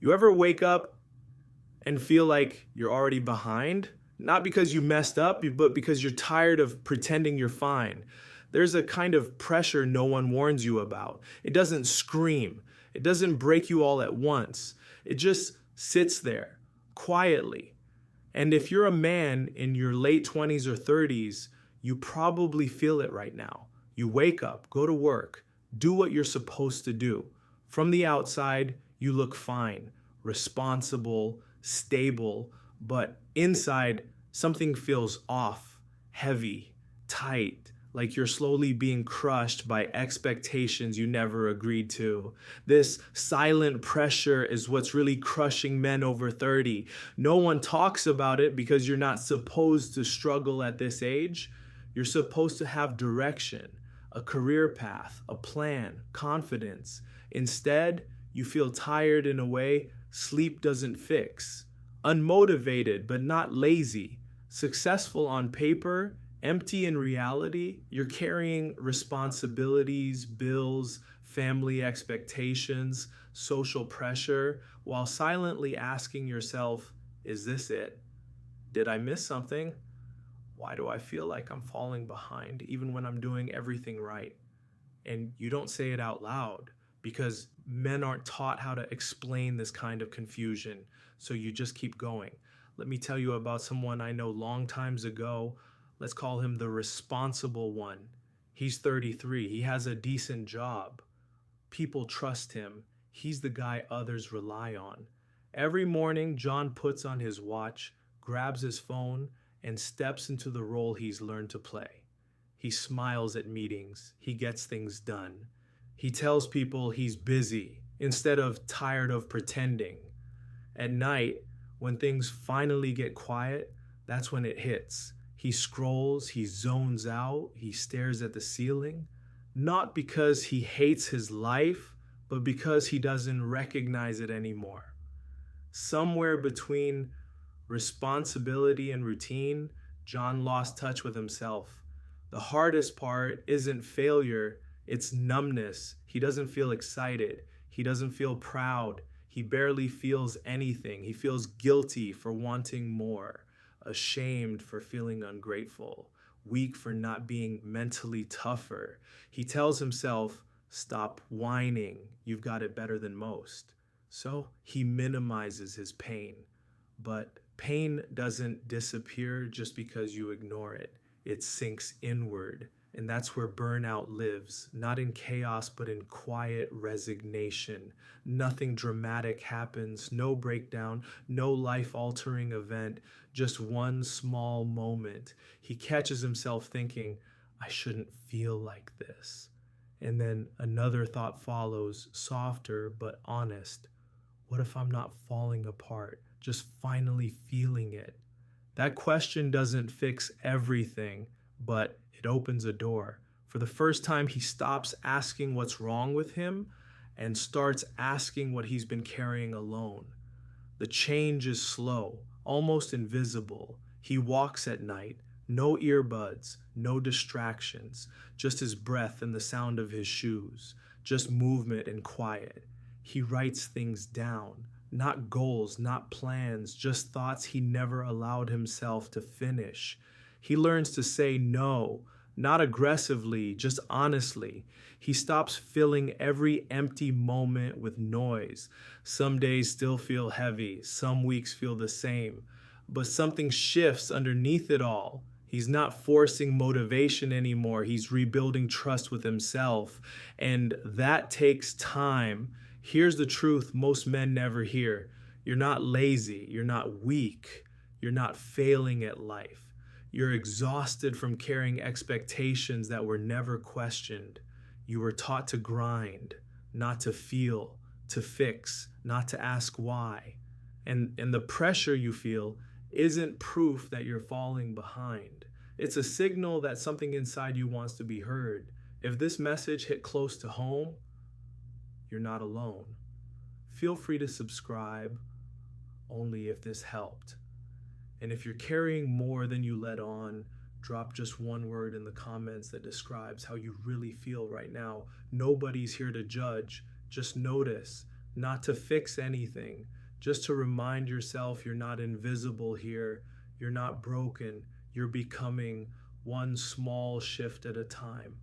You ever wake up and feel like you're already behind? Not because you messed up, but because you're tired of pretending you're fine. There's a kind of pressure no one warns you about. It doesn't scream, it doesn't break you all at once. It just sits there quietly. And if you're a man in your late 20s or 30s, you probably feel it right now. You wake up, go to work, do what you're supposed to do. From the outside, you look fine, responsible, stable, but inside, something feels off, heavy, tight, like you're slowly being crushed by expectations you never agreed to. This silent pressure is what's really crushing men over 30. No one talks about it because you're not supposed to struggle at this age. You're supposed to have direction, a career path, a plan, confidence. Instead, you feel tired in a way sleep doesn't fix. Unmotivated but not lazy. Successful on paper, empty in reality. You're carrying responsibilities, bills, family expectations, social pressure, while silently asking yourself, is this it? Did I miss something? Why do I feel like I'm falling behind even when I'm doing everything right? And you don't say it out loud because men aren't taught how to explain this kind of confusion. So you just keep going. Let me tell you about someone I know long times ago. Let's call him the responsible one. He's 33. He has a decent job. People trust him. He's the guy others rely on. Every morning, John puts on his watch, grabs his phone, and steps into the role he's learned to play. He smiles at meetings. He gets things done. He tells people he's busy instead of tired of pretending. At night, when things finally get quiet, that's when it hits. He scrolls, he zones out, he stares at the ceiling, not because he hates his life, but because he doesn't recognize it anymore. Somewhere between responsibility and routine, John lost touch with himself. The hardest part isn't failure, it's numbness. He doesn't feel excited. He doesn't feel proud. He barely feels anything. He feels guilty for wanting more, ashamed for feeling ungrateful, weak for not being mentally tougher. He tells himself, stop whining. You've got it better than most. So he minimizes his pain. But pain doesn't disappear just because you ignore it. It sinks inward. And that's where burnout lives, not in chaos, but in quiet resignation. Nothing dramatic happens, no breakdown, no life-altering event, just one small moment. He catches himself thinking, I shouldn't feel like this. And then another thought follows, softer but honest. What if I'm not falling apart, just finally feeling it? That question doesn't fix everything, but it opens a door. For the first time, he stops asking what's wrong with him and starts asking what he's been carrying alone. The change is slow, almost invisible. He walks at night, no earbuds, no distractions, just his breath and the sound of his shoes, just movement and quiet. He writes things down, not goals, not plans, just thoughts he never allowed himself to finish. He learns to say no, not aggressively, just honestly. He stops filling every empty moment with noise. Some days still feel heavy, some weeks feel the same, but something shifts underneath it all. He's not forcing motivation anymore. He's rebuilding trust with himself, and that takes time. Here's the truth most men never hear. You're not lazy, you're not weak, you're not failing at life. You're exhausted from carrying expectations that were never questioned. You were taught to grind, not to feel, to fix, not to ask why. And the pressure you feel isn't proof that you're falling behind. It's a signal that something inside you wants to be heard. If this message hit close to home, you're not alone. Feel free to subscribe only if this helped. And if you're carrying more than you let on, drop just one word in the comments that describes how you really feel right now. Nobody's here to judge. Just notice. not to fix anything, just to remind yourself you're not invisible here, you're not broken, you're becoming one small shift at a time.